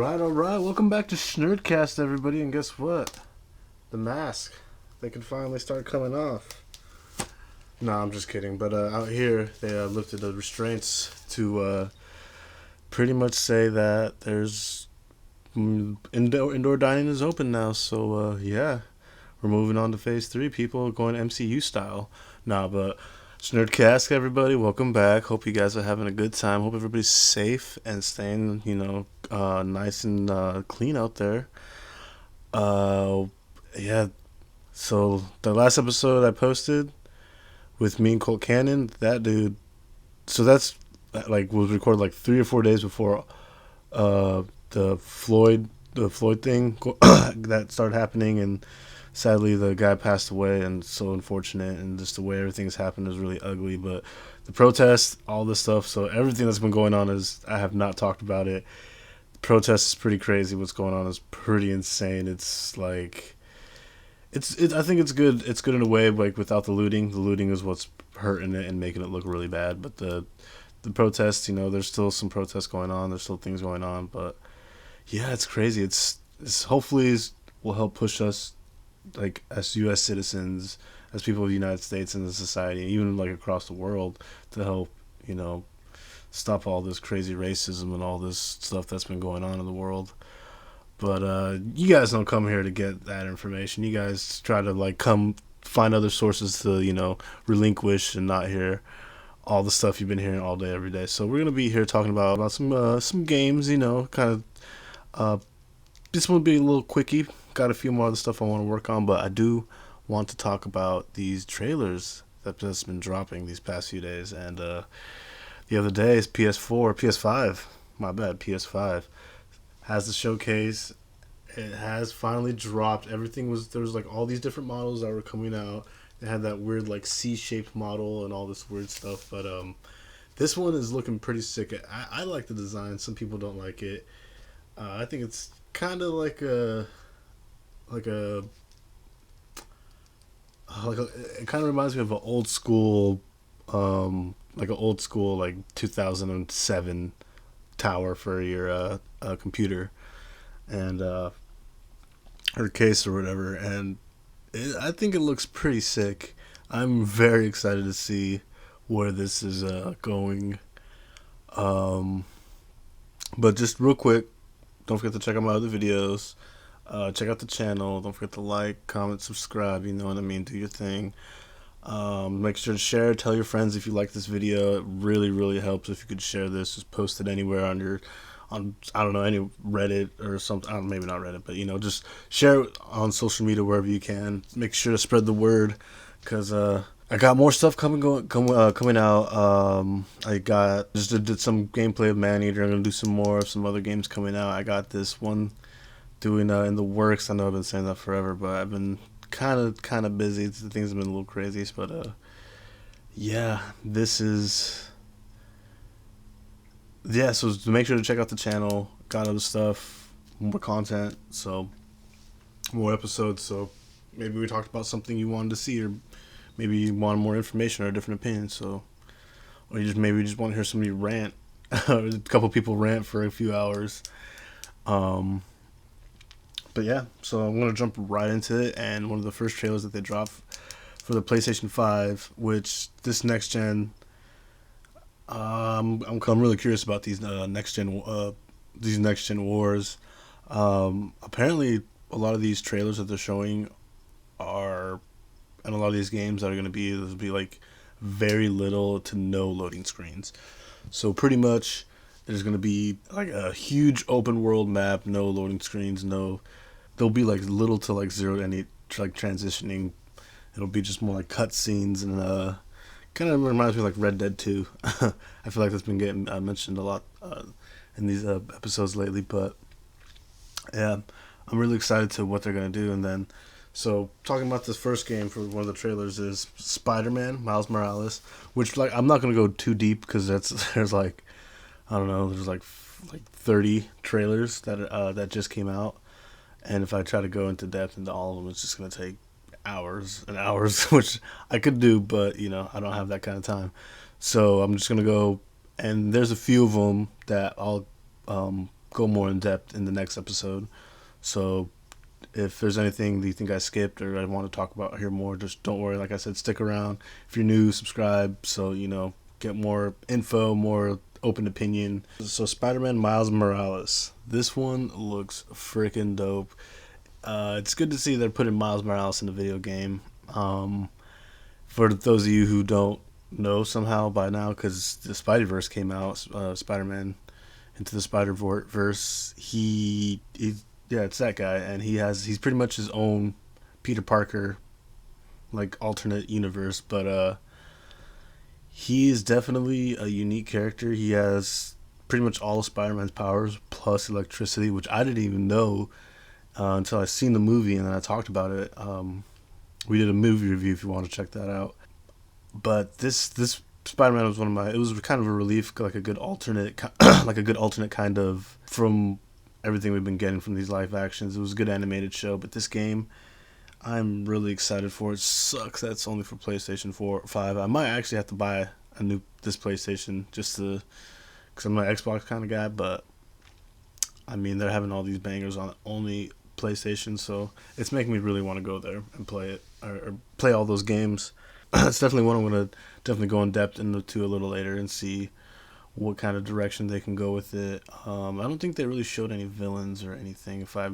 All right. Welcome back to Shnerdcast, everybody. And guess what? The mask. They can finally start coming off. Nah, I'm just kidding. But out here, they lifted the restraints to pretty much say that there's indoor dining is open now. So yeah, we're moving on to phase 3. People going MCU style. Nah, but Nerdcast, everybody, welcome back. Hope you guys are having a good time. Hope everybody's safe and staying, nice and clean out there. Uh, yeah. So the last episode I posted with me and Colt Cannon, that dude. So that's like was recorded like 3 or 4 days before uh the Floyd thing that started happening, and sadly the guy passed away, and it's so unfortunate, and just the way everything's happened is really ugly. But the protests, all this stuff, so everything that's been going on is I have not talked about it. The protest is pretty crazy. What's going on is pretty insane. It's like I think it's good. It's good in a way, like without the looting. The looting is what's hurting it and making it look really bad. But the protests, there's still some protests going on. There's still things going on, but yeah, it's crazy. It's hopefully will help push us, like as U.S. citizens, as people of the United States and the society, even like across the world, to help stop all this crazy racism and all this stuff that's been going on in the world. But you guys don't come here to get that information. You guys try to like come find other sources to relinquish and not hear all the stuff you've been hearing all day every day. So we're gonna be here talking about some games. Kind of. This one will be a little quickie. Got a few more other stuff I want to work on, but I do want to talk about these trailers that has been dropping these past few days. And the other day is PS5. My bad, PS5 has the showcase. It has finally dropped. There was like all these different models that were coming out. It had that weird like C-shaped model and all this weird stuff. But this one is looking pretty sick. I like the design. Some people don't like it. I think it's kind of like a it kind of reminds me of an old school like 2007 tower for your computer and or case or whatever, and I think it looks pretty sick. I'm very excited to see where this is going. But just real quick, don't forget to check out my other videos. Check out the channel. Don't forget to like, comment, subscribe. You know what I mean? Do your thing. Make sure to share. Tell your friends if you like this video. It really, really helps if you could share this. Just post it anywhere on I don't know, any Reddit or something. Maybe not Reddit, but just share it on social media wherever you can. Make sure to spread the word, because I got more stuff coming out. I did some gameplay of Maneater. I'm gonna do some more of some other games coming out. I got this one doing in the works. I know I've been saying that forever, but I've been kind of busy. Things have been a little crazy, but yeah, this is So make sure to check out the channel. Got other stuff, more content, so more episodes. So maybe we talked about something you wanted to see, or maybe you want more information or a different opinion. So, or maybe you just want to hear somebody rant, or a couple people rant for a few hours. But yeah, so I'm gonna jump right into it. And one of the first trailers that they dropped for the PlayStation 5, which this next gen, I'm really curious about these next gen wars. Apparently, a lot of these trailers that they're showing and a lot of these games that are going to be, there's be like very little to no loading screens. So pretty much there's going to be like a huge open world map, no loading screens, there'll be like little to like zero to any like transitioning. It'll be just more like cutscenes, and kind of reminds me of like Red Dead 2. I feel like that's been getting mentioned a lot in these episodes lately, but yeah, I'm really excited to what they're going to do. And then, so talking about this first game for one of the trailers is Spider-Man Miles Morales, which like I'm not going to go too deep because there's like, I don't know, there's like 30 trailers that just came out, and if I try to go into depth into all of them, it's just going to take hours and hours, which I could do, but I don't have that kind of time. So I'm just going to go, and there's a few of them that I'll go more in depth in the next episode. So if there's anything that you think I skipped or I want to talk about here more, just don't worry. Like I said, stick around. If you're new, subscribe so get more info, more open opinion. So Spider-Man Miles Morales. This one looks freaking dope. It's good to see they're putting Miles Morales in the video game. For those of you who don't know somehow by now, because the Spideyverse came out, Spider-Man Into the Spider-Verse, it's that guy, and he's pretty much his own Peter Parker, like alternate universe, but he is definitely a unique character. He has pretty much all of Spider-Man's powers plus electricity, which I didn't even know until I seen the movie and then I talked about it. We did a movie review if you want to check that out. But this Spider-Man was it was kind of a relief, like a good alternate kind of from everything we've been getting from these live actions. It was a good animated show, but this game, I'm really excited for. It sucks that it's only for PlayStation 4 or 5. I might actually have to buy this PlayStation just because I'm an Xbox kind of guy, but I mean, they're having all these bangers on only PlayStation, so it's making me really want to go there and play it or play all those games. It's definitely one I'm going to definitely go in depth into a little later and see what kind of direction they can go with it. I don't think they really showed any villains or anything, if I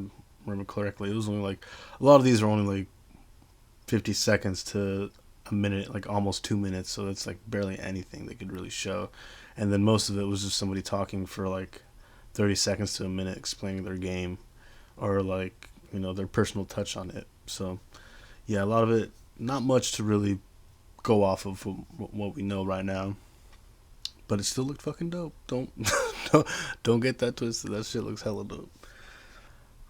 remember correctly. It was only like, a lot of these are only like 50 seconds to a minute, like almost 2 minutes, so it's like barely anything they could really show. And then most of it was just somebody talking for like 30 seconds to a minute explaining their game or like, their personal touch on it. So yeah, a lot of it, not much to really go off of what we know right now, but it still looked fucking dope. Don't get that twisted. That shit looks hella dope.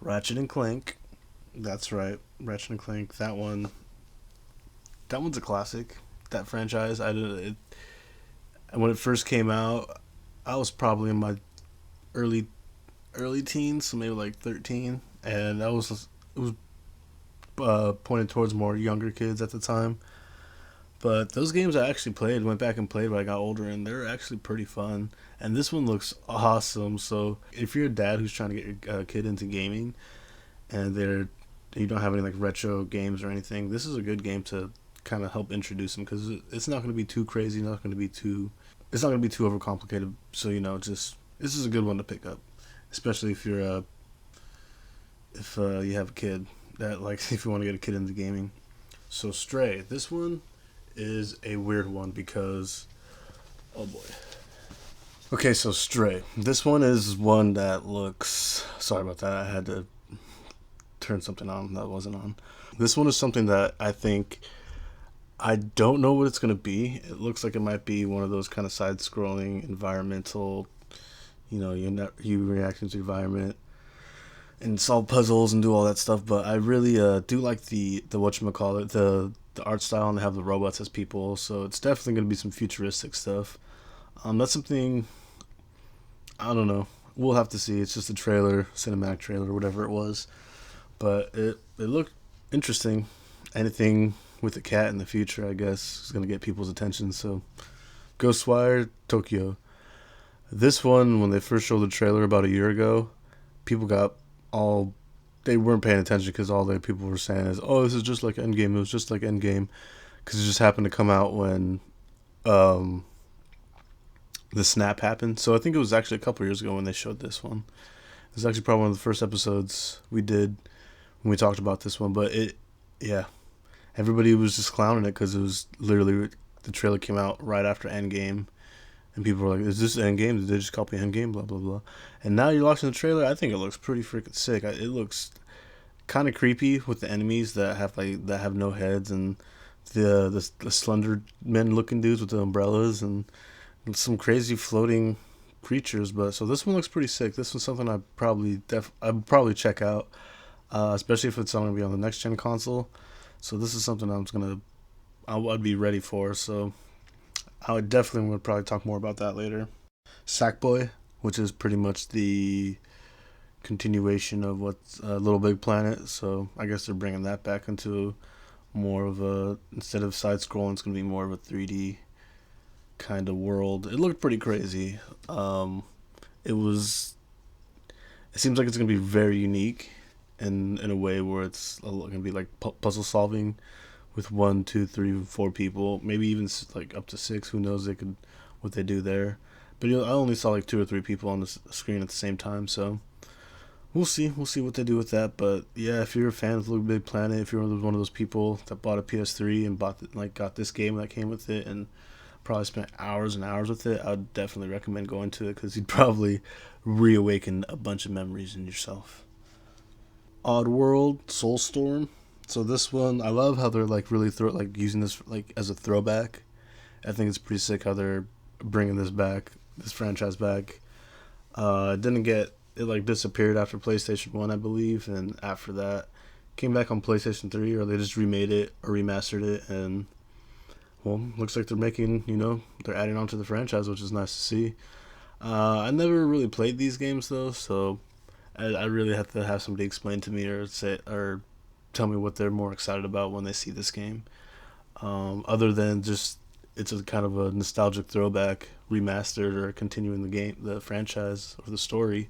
Ratchet and Clank, that's right, Ratchet and Clank. That one's a classic. That franchise, when it first came out, I was probably in my early teens, so maybe like 13, and it was pointed towards more younger kids at the time. But those games I actually went back and played when I got older, and they're actually pretty fun. And this one looks awesome. So if you're a dad who's trying to get your kid into gaming, and you don't have any like retro games or anything, this is a good game to kind of help introduce them, because it's not going to be too crazy, it's not going to be too overcomplicated. So this is a good one to pick up, especially if you have a kid that if you want to get a kid into gaming. So Stray, this one is a weird one because, oh boy. Okay, so Stray. This one is one that looks, sorry about that, I had to turn something on that wasn't on. This one is something that I don't know what it's going to be. It looks like it might be one of those kind of side-scrolling environmental, you reacting to the environment and solve puzzles and do all that stuff, but I really do like the whatchamacallit, the art style, and they have the robots as people, so it's definitely going to be some futuristic stuff. That's something, I don't know, we'll have to see. It's just a trailer, cinematic trailer, whatever it was, but it looked interesting. Anything with a cat in the future, I guess, is going to get people's attention. So Ghostwire Tokyo. This one, when they first showed the trailer about a year ago, people they weren't paying attention because all the people were saying is, oh, this is just like Endgame. It was just like Endgame, because it just happened to come out when the snap happened. So I think it was actually a couple years ago when they showed this one. It was actually probably one of the first episodes we did when we talked about this one. But everybody was just clowning it because it was literally, the trailer came out right after Endgame. And people were like, is this Endgame? Did they just copy Endgame? Blah, blah, blah. And now you're watching the trailer. I think it looks pretty freaking sick. It looks kind of creepy with the enemies that have no heads, and the slender men looking dudes with the umbrellas, and some crazy floating creatures. But so this one looks pretty sick. This one's something I'd probably check out, especially if it's going to be on the next gen console. So this is something I'd be ready for. So I would probably talk more about that later. Sackboy, which is pretty much the continuation of what's Little Big Planet. So I guess they're bringing that back into more of instead of side scrolling, it's going to be more of a 3D kind of world. It looked pretty crazy. It was It seems like it's gonna be very unique, in a way where it's gonna be like puzzle solving with one, two, three, four people, maybe even like up to six. Who knows? They could what they do there. But I only saw like two or three people on the screen at the same time, so we'll see. We'll see what they do with that. But yeah, if you're a fan of Little Big Planet, if you're one of those people that bought a PS3 and got this game that came with it, and probably spent hours and hours with it, I'd definitely recommend going to it because you'd probably reawaken a bunch of memories in yourself. Oddworld Soulstorm. So this one, I love how they're like really using this like as a throwback. I think it's pretty sick how they're bringing this franchise back. It didn't get it like disappeared after PlayStation 1, I believe, and after that came back on PlayStation 3, or they just remade it or remastered it, and well, looks like they're making, they're adding on to the franchise, which is nice to see. I never really played these games though, so I really have to have somebody explain to me or tell me what they're more excited about when they see this game. Other than just it's a kind of a nostalgic throwback, remastered or continuing the franchise or the story.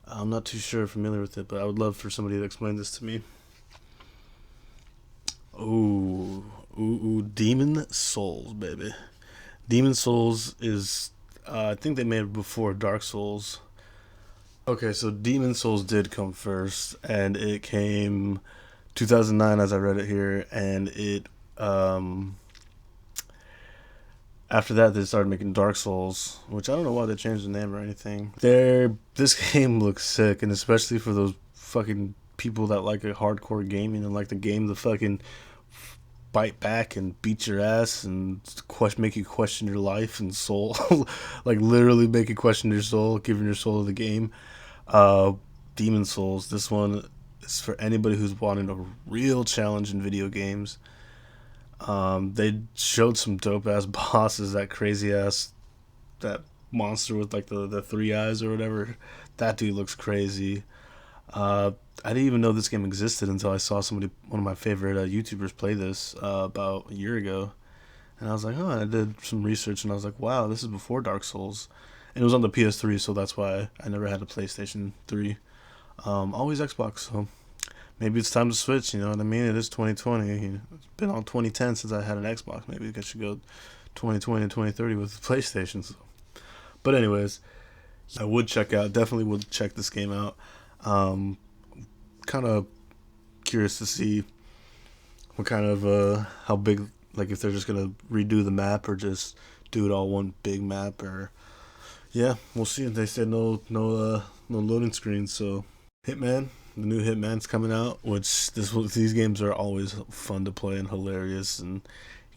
I'm not too familiar with it, but I would love for somebody to explain this to me. Demon Souls, baby. Demon Souls is, I think they made it before Dark Souls. Okay, so Demon Souls did come first, and it came 2009, as I read it here, and it after that they started making Dark Souls, which I don't know why they changed the name or anything. This game looks sick, and especially for those fucking people that like a hardcore gaming and like the game to fucking bite back and beat your ass and make you question your life and soul, like literally make you question your soul, giving your soul to the game. Demon Souls. This one is for anybody who's wanting a real challenge in video games. They showed some dope ass bosses. That monster with like the three eyes or whatever. That dude looks crazy. I didn't even know this game existed until I saw one of my favorite YouTubers play this about a year ago, and I was like, oh, and I did some research, and I was like, wow, this is before Dark Souls, and it was on the PS3, so that's why I never had a PlayStation 3. Always Xbox, so maybe it's time to switch. You know what I mean? It is 2020. It's been on 2010 since I had an Xbox. Maybe I should go 2020 and 2030 with PlayStation. So. But anyways, I definitely would check this game out. Kind of curious to see what kind of how big, like if they're just gonna redo the map or just do it all one big map, or yeah, we'll see. They said no loading screens. So Hitman, the new Hitman's coming out, which these games are always fun to play and hilarious, and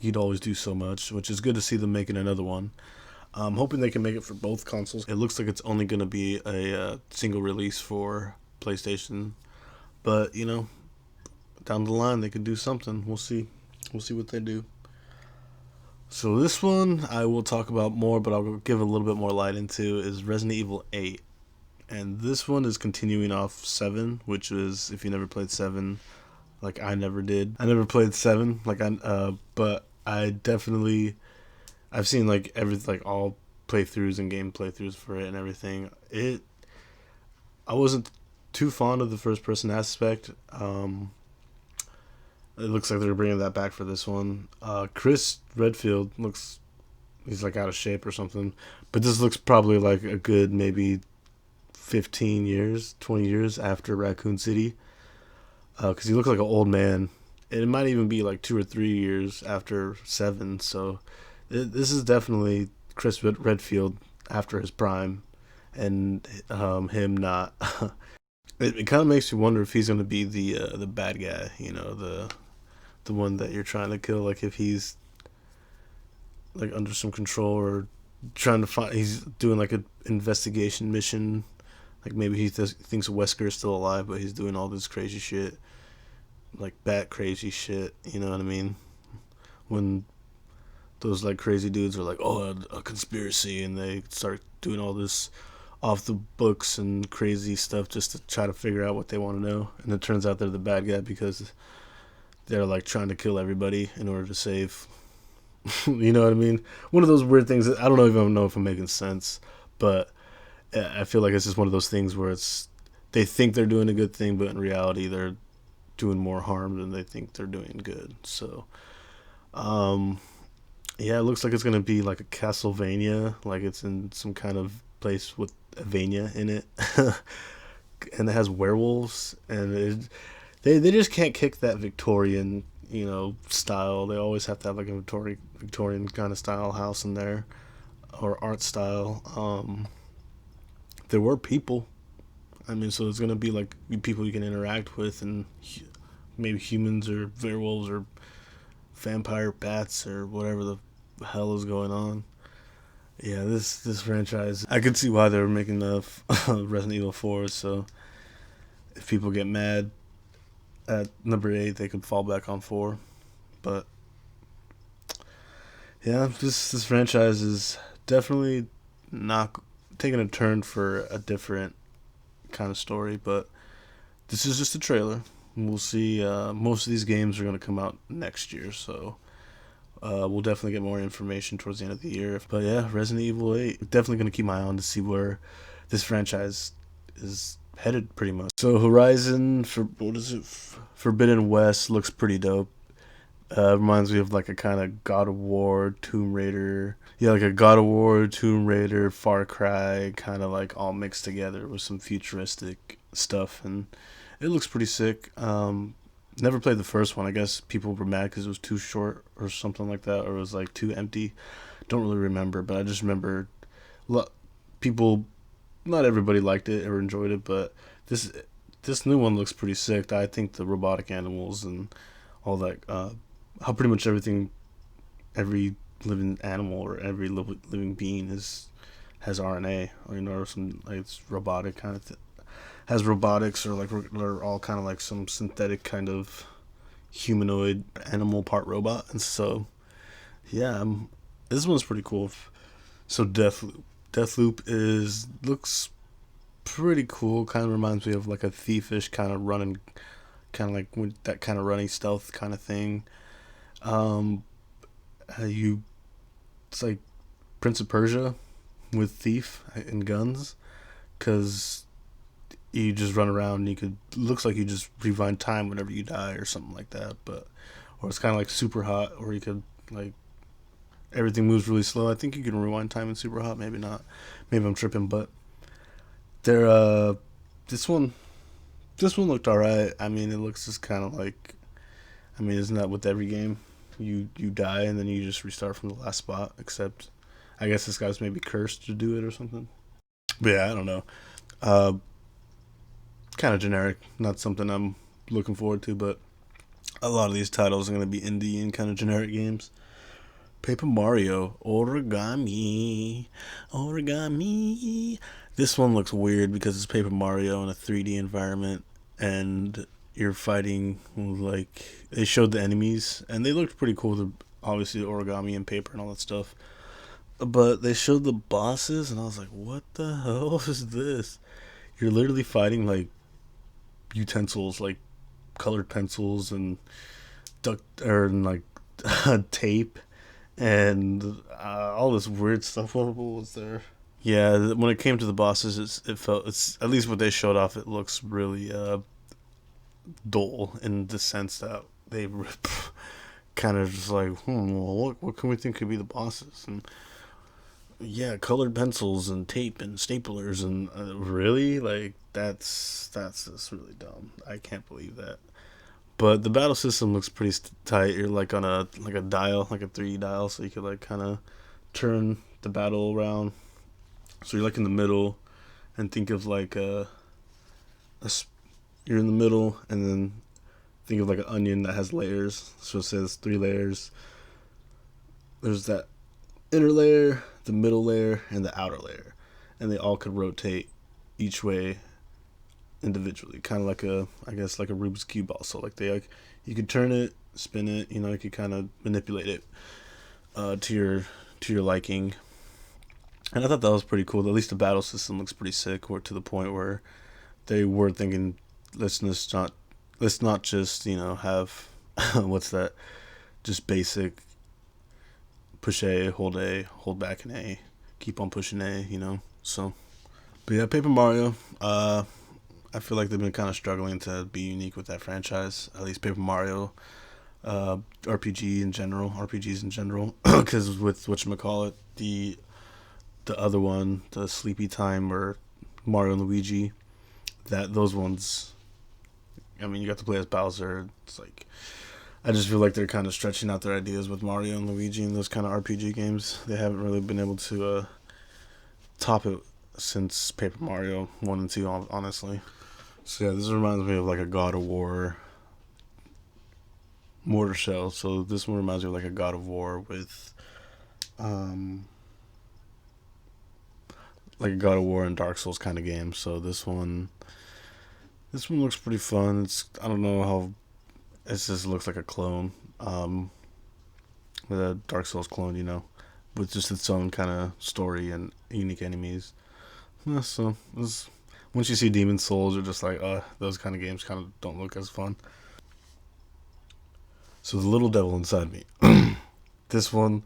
you'd always do so much, which is good to see them making another one. I'm hoping they can make it for both consoles. It looks like it's only going to be a single release for PlayStation, but down the line they could do something. We'll see what they do. So this one I will talk about more, but I'll give a little bit more light into, is Resident Evil 8. And this one is continuing off 7, which is, if you never played 7, like I never did. I never played 7, but I've seen all playthroughs and game playthroughs for it and everything. I wasn't too fond of the first person aspect. It looks like they're bringing that back for this one. Chris Redfield he's like out of shape or something, but this looks probably like a good maybe 15 years, 20 years after Raccoon City, because he looks like an old man. It might even be like 2 or 3 years after 7, so this is definitely Chris Redfield after his prime, and him not. It kind of makes you wonder if he's going to be the bad guy, the one that you're trying to kill, like if he's like under some control or trying to find, he's doing like an investigation mission, like maybe he thinks Wesker is still alive, but he's doing all this crazy shit, like bat crazy shit, you know what I mean? When those like crazy dudes are like, oh, a conspiracy, and they start doing all this off the books and crazy stuff just to try to figure out what they want to know, and it turns out they're the bad guy because they're like trying to kill everybody in order to save. You know what I mean? One of those weird things that I don't even know if I'm making sense, but I feel like it's just one of those things where they think they're doing a good thing, but in reality they're doing more harm than they think they're doing good. So, um, yeah, it looks like it's gonna be like a Castlevania, like it's in some kind of place with a Vania in it, and it has werewolves, and they just can't kick that Victorian, style. They always have to have like a Victorian kind of style house in there, or art style. There were people. I mean, so it's gonna be like people you can interact with, and maybe humans or werewolves or vampire bats or whatever the hell is going on. Yeah, this franchise, I could see why they were making the Resident Evil 4. So if people get mad at number 8, they could fall back on 4. But yeah, this franchise is definitely not taking a turn for a different kind of story. But this is just a trailer. We'll see. Most of these games are going to come out next year, so we'll definitely get more information towards the end of the year. But yeah, Resident Evil 8. Definitely going to keep my eye on to see where this franchise is headed, pretty much. So Horizon, for what is it? Forbidden West looks pretty dope. Reminds me of like a kind of God of War, Tomb Raider. Yeah, like a God of War, Tomb Raider, Far Cry, kind of like all mixed together with some futuristic stuff, and it looks pretty sick. Never played the first one. I guess people were mad because it was too short or something like that, or it was like too empty. Don't really remember, but I just remember people. Not everybody liked it or enjoyed it, but this this new one looks pretty sick. I think the robotic animals and all that, how pretty much every living animal or every living being has RNA, or some like it's robotic kind of has robotics, or like they're all kind of like some synthetic kind of humanoid animal part robot. And so yeah, this one's pretty cool. So Deathloop is looks pretty cool. Kind of reminds me of like a thiefish kind of running, kind of like with that kind of running stealth kind of thing. um you It's like Prince of Persia with thief and guns, because you just run around and you could looks like you just rewind time whenever you die or something like that. But or it's kind of like Super Hot, or you could like everything moves really slow. I think you can rewind time in Super Hot, maybe not, maybe I'm tripping. But they're this one this one looked alright. I mean, it looks just kind of like, I mean, isn't that with every game? You die and then you just restart from the last spot, except I guess this guy's maybe cursed to do it or something. But yeah, I don't know. uh Kind of generic, not something I'm looking forward to. But a lot of these titles are going to be indie and kind of generic games. Paper Mario Origami. This one looks weird because it's Paper Mario in a 3D environment, and you're fighting, like, they showed the enemies and they looked pretty cool. Obviously origami and paper and all that stuff, but they showed the bosses and I was like, what the hell is this? You're literally fighting like utensils, like colored pencils and duct or and like tape and all this weird stuff. What was there? Yeah, when it came to the bosses, it felt, it's at least what they showed off. It looks really dull in the sense that they kind of just like, well, what can we think could be the bosses? And yeah, colored pencils and tape and staplers and really, like, that's just really dumb. I can't believe that. But the battle system looks pretty tight. You're like on a dial, like a 3D dial, so you could like kind of turn the battle around. So you're like in the middle, and think of like a you're in the middle, and then think of like an onion that has layers. So it says 3 layers. There's that inner layer, the middle layer, and the outer layer, and they all could rotate each way individually, kind of like I guess like a Rubik's cube. Also, like they like, you could turn it, spin it, you could kind of manipulate it to your liking. And I thought that was pretty cool. At least the battle system looks pretty sick, or to the point where they were thinking, let's not just have what's that, just basic push A, hold back, and A, keep on pushing A. So But yeah, Paper Mario. I feel like they've been kind of struggling to be unique with that franchise. At least Paper Mario, RPGs in general, because with whatchamacallit, the other one, the Sleepy Time or Mario and Luigi, that those ones. I mean, you got to play as Bowser. It's like I just feel like they're kind of stretching out their ideas with Mario and Luigi and those kind of RPG games. They haven't really been able to top it since Paper Mario 1 and 2, honestly. So yeah, this reminds me of like a God of War mortar shell. So this one reminds me of like a God of War with um like a God of War and Dark Souls kind of game. So this one looks pretty fun. It's I don't know how it just looks like a clone. The Dark Souls clone, with just its own kind of story and unique enemies. Yeah, so once you see Demon Souls, you're just like, those kind of games kind of don't look as fun. So the little devil inside me. This one,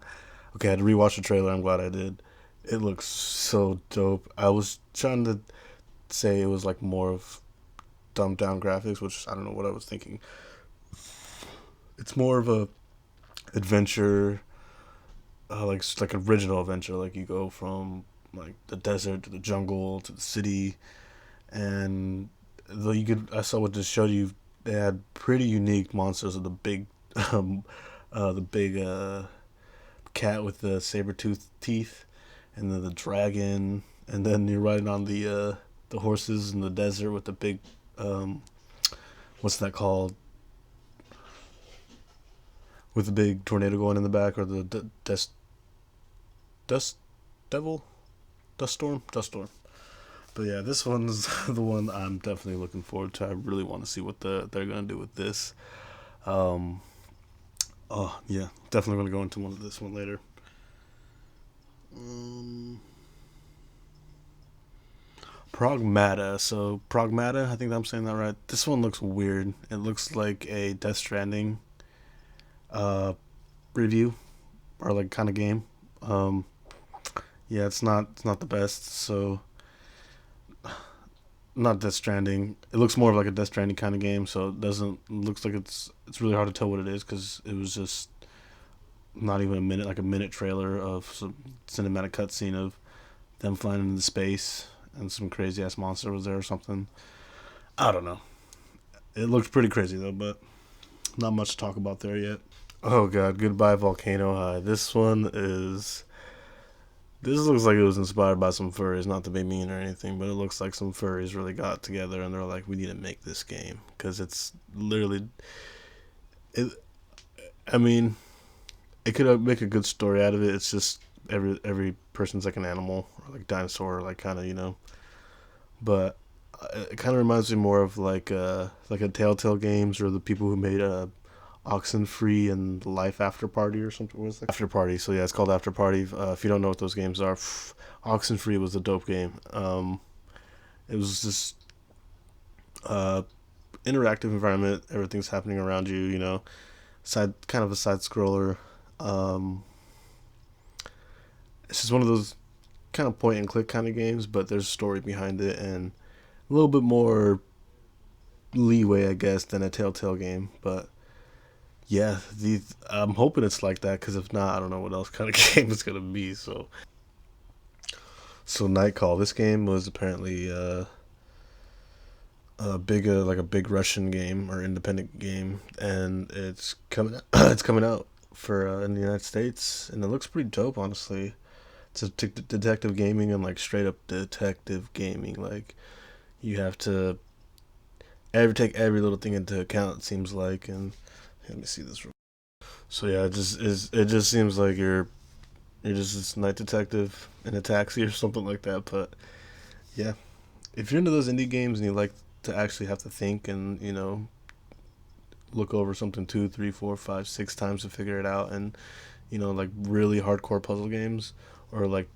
okay, I had to rewatch the trailer. I'm glad I did. It looks so dope. I was trying to say it was like more of dumbed down graphics, which I don't know what I was thinking. It's more of a adventure, like original adventure. Like you go from like the desert to the jungle to the city, and though I saw what this showed you. They had pretty unique monsters of um, the big cat with the saber tooth teeth, and then the dragon, and then you're riding on the horses in the desert with the big um, what's that called? With the big tornado going in the back, or the dust devil, dust storm. But yeah, this one's the one I'm definitely looking forward to. I really want to see what they're gonna do with this. Um, oh yeah, definitely gonna go into this one later. Um, Pragmata. So Pragmata, I think I'm saying that right. This one looks weird. It looks like a Death Stranding uh, review or like kind of game. Um, yeah, it's not the best. So not Death Stranding. It looks more of like a Death Stranding kind of game. So it doesn't looks like it's really hard to tell what it is because it was just not even a minute, like a minute trailer of some cinematic cutscene of them flying into space and some crazy ass monster was there or something. I don't know. It looks pretty crazy though, but not much to talk about there yet. Oh god, goodbye Volcano High. This looks like it was inspired by some furries, not to be mean or anything, but it looks like some furries really got together and they're like, we need to make this game because it's literally it. I mean, it could make a good story out of it. It's just every person's like an animal or like dinosaur, like kind of But it kind of reminds me more of like a Telltale games or the people who made Oxenfree and Life After Party or something. What was that? After Party. So yeah, it's called After Party. If you don't know what those games are, Oxenfree was a dope game. It was just uh, interactive environment. Everything's happening around you. Side kind of a side scroller. Um, it's just one of those kind of point and click kind of games, but there's a story behind it and a little bit more leeway, I guess, than a Telltale game. But yeah, I'm hoping it's like that because if not, I don't know what else kind of game it's gonna be. So Night Call. This game was apparently a big Russian game or independent game, and it's coming it's coming out for in the United States, and it looks pretty dope, honestly. It's a detective gaming and like straight up detective gaming. Like you have to take every little thing into account. It seems like, and let me see this. So yeah, it just seems like you're just this night detective in a taxi or something like that. But yeah, if you're into those indie games and you like to actually have to think and look over something two, three, four, five, six times to figure it out, and like really hardcore puzzle games or like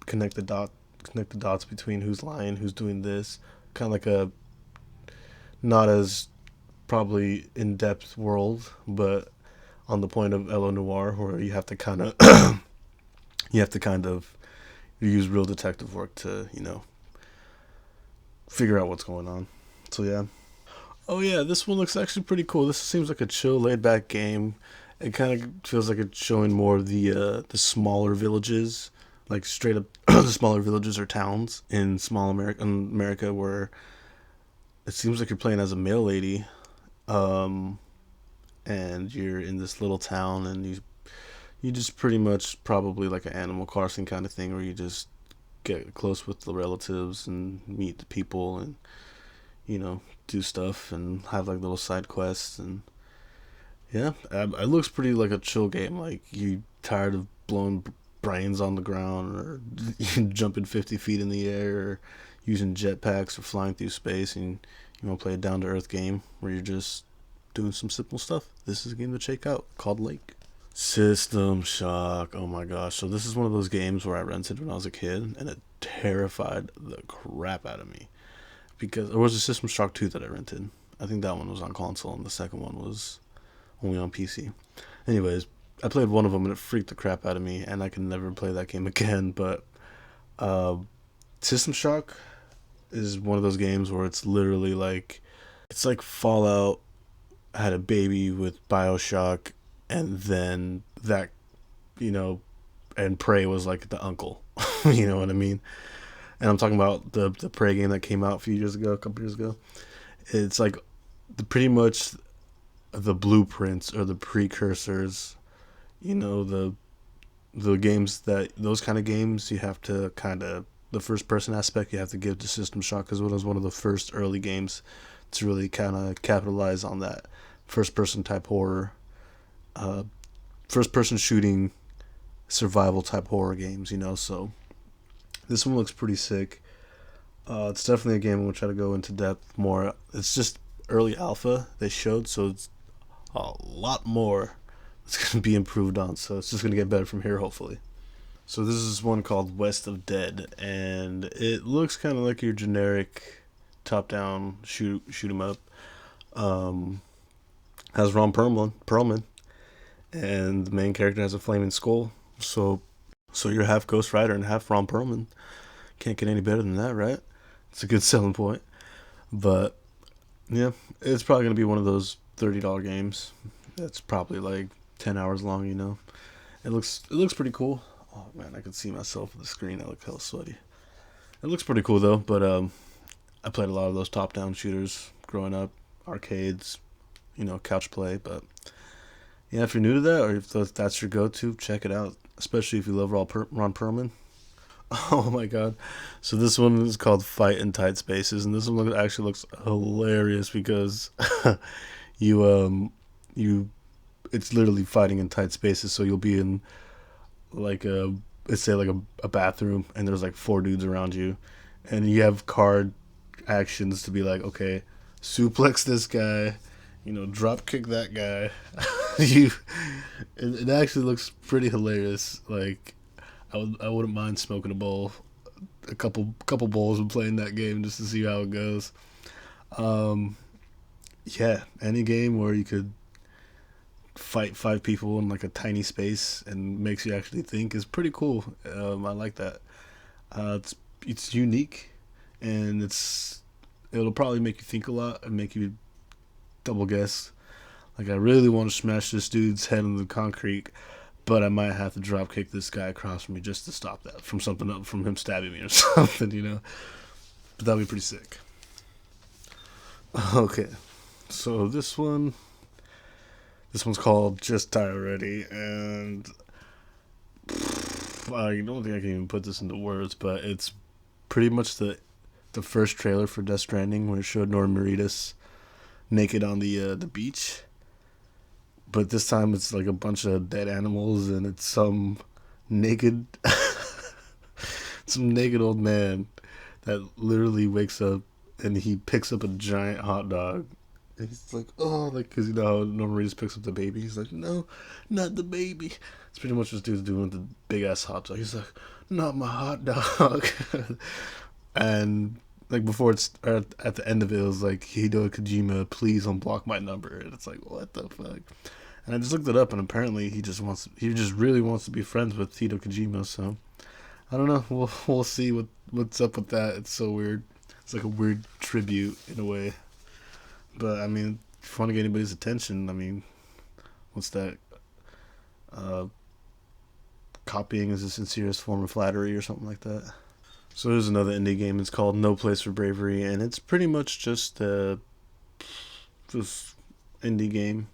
connect the dots between who's lying, who's doing this, kind of like a not as probably in depth world, but on the point of LO Noir, where you have to kind of you have to kind of use real detective work to figure out what's going on. So yeah. Oh yeah, this one looks actually pretty cool. This seems like a chill, laid back game. It kind of feels like it's showing more of the smaller villages, like straight up the smaller villages or towns in America, where it seems like you're playing as a male lady, um, and you're in this little town, and you just pretty much probably like an Animal Crossing kind of thing, where you just get close with the relatives and meet the people and do stuff and have like little side quests. And yeah, it looks pretty like a chill game. Like, you tired of blowing brains on the ground, or jumping 50 feet in the air, or using jetpacks or flying through space, and you want to play a down to earth game where you're just doing some simple stuff, this is a game to check out called Lake. System Shock. Oh my gosh. So this is one of those games where I rented when I was a kid, and it terrified the crap out of me. Because there was a System Shock 2 that I rented. I think that one was on console, and the second one was only on PC. Anyways, I played one of them, and it freaked the crap out of me, and I can never play that game again. But uh, System Shock is one of those games where it's literally like, it's like Fallout had a baby with Bioshock, and then that, you know, and Prey was like the uncle. You know what I mean? And I'm talking about the Prey game that came out a couple years ago. It's like pretty much the blueprints or the precursors. The games that those kind of games you have to kind of, the first person aspect you have to give to System Shock, because it was one of the first early games to really kind of capitalize on that first person type horror, first person shooting survival type horror games. So this one looks pretty sick. It's definitely a game I'm going to try to go into depth more. It's just early alpha they showed, so it's a lot more it's going to be improved on. So it's just going to get better from here, hopefully. So this is one called West of Dead, and it looks kind of like your generic top-down shoot 'em up. Has Ron Perlman, and the main character has a flaming skull. So you're half Ghost Rider and half Ron Perlman. Can't get any better than that, right? It's a good selling point. But yeah, it's probably gonna be one of those $30 games. That's probably like 10 hours long. It looks pretty cool. Oh man, I can see myself on the screen. I look hella sweaty. It looks pretty cool though. But I played a lot of those top-down shooters growing up, arcades, couch play. But yeah, if you're new to that, or if that's your go-to, check it out. Especially if you love Ron Perlman. Oh my god. So this one is called Fight in Tight Spaces, and this one actually looks hilarious because you it's literally fighting in tight spaces. So you'll be in like let's say like a bathroom, and there's like four dudes around you, and you have card actions to be like, okay, suplex this guy, drop kick that guy. you it actually looks pretty hilarious. Like, I wouldn't mind smoking a couple bowls and playing that game just to see how it goes. Um, yeah, any game where you could fight five people in like a tiny space and makes you actually think is pretty cool. I like that. It's unique, and it'll probably make you think a lot and make you double guess. Like, I really want to smash this dude's head in the concrete, but I might have to drop kick this guy across from me just to stop that from something up from him stabbing me or something. But that'd be pretty sick. Okay, so this one's called Just Die Already, and I don't think I can even put this into words, but it's pretty much the first trailer for Death Stranding, where it showed Norman Reedus naked on the beach. But this time it's like a bunch of dead animals, and it's some naked old man that literally wakes up and he picks up a giant hot dog. And he's like, oh, like, because how Norman Reedus picks up the baby. He's like, no, not the baby. It's pretty much this dude's doing the big ass hot dog. He's like, not my hot dog. And like, before it's at the end of it was like, Hideo Kojima, please unblock my number. And it's like, what the fuck? And I just looked it up, and apparently he just really wants to be friends with Hideo Kojima. So I don't know. We'll see what's up with that. It's so weird. It's like a weird tribute in a way. But I mean, if you want to get anybody's attention, I mean, what's that? Uh, Copying is the sincerest form of flattery or something like that. So there's another indie game. It's called No Place for Bravery, and it's pretty much just this indie game,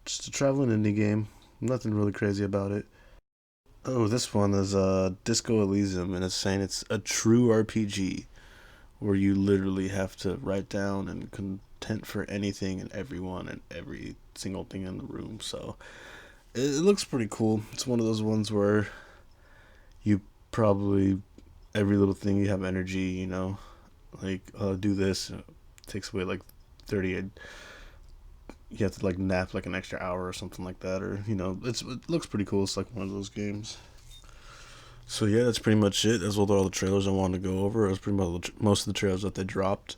just a traveling indie game. Nothing really crazy about it. Oh, this one is Disco Elysium, and it's saying it's a true RPG where you literally have to write down and content for anything and everyone and every single thing in the room. So it looks pretty cool. It's one of those ones where you probably every little thing you have energy, like do this, takes away like 30. You have to like nap like an extra hour or something like that, or it looks pretty cool. It's like one of those games. So yeah, that's pretty much it. That's all the trailers I wanted to go over. It was pretty much most of the trailers that they dropped.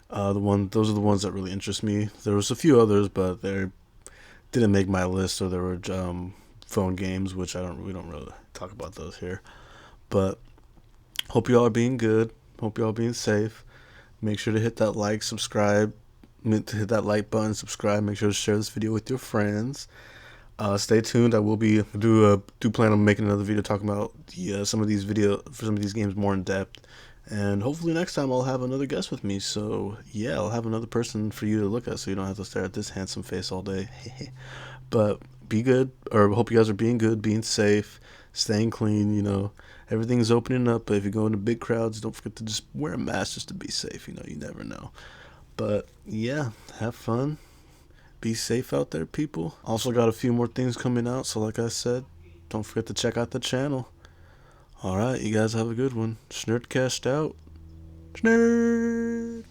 Those are the ones that really interest me. There was a few others, but they didn't make my list. So there were phone games, which we don't really talk about those here. But hope y'all are being good. Hope y'all are being safe. Make sure to hit that like, subscribe. Hit that like button, subscribe. Make sure to share this video with your friends. Stay tuned. I will be do plan on making another video talking about some of these games more in depth, and hopefully next time I'll have another guest with me. So yeah, I'll have another person for you to look at, so you don't have to stare at this handsome face all day. But be good, or hope you guys are being good, being safe, staying clean. Everything's opening up, but if you go into big crowds, don't forget to just wear a mask just to be safe. You never know. But yeah, have fun. Be safe out there, people. Also got a few more things coming out, so like I said, don't forget to check out the channel. Alright, you guys have a good one. Shnerd cashed out. Shnerd!